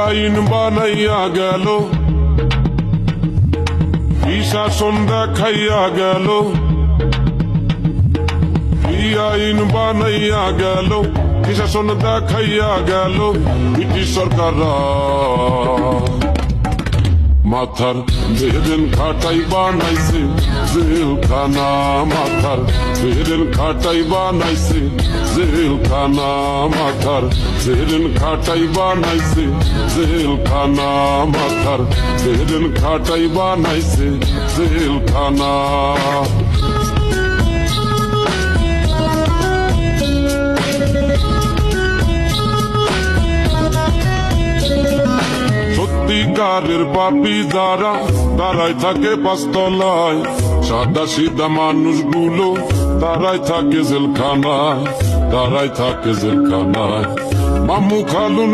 আইন বানাইয়া গেল, কি শাসন দেখাইয়া গেল, কি আইন বানাইয়া গেল, কি শাসন দেখাইয়া গেল ব্রিটিশ সরকাররা। মাথার বেরেন খাটাই বানাইছে জেলখানা, মাথার বেরেন খাটাই বানাইছে জেলখানা, মাথার বেরেন খাটাই বানাইছে জেলখানা, মাথার বেরেন খাটাই বানাইছে জেলখানা। সত্যিকারের পাপী যারা তারাই থাকে পাঁচতলায়, সাদা সিধা মানুষগুলো তারাই থাকে জেলখানায়, তারাই থাকে জেলখানায়। মামু খালু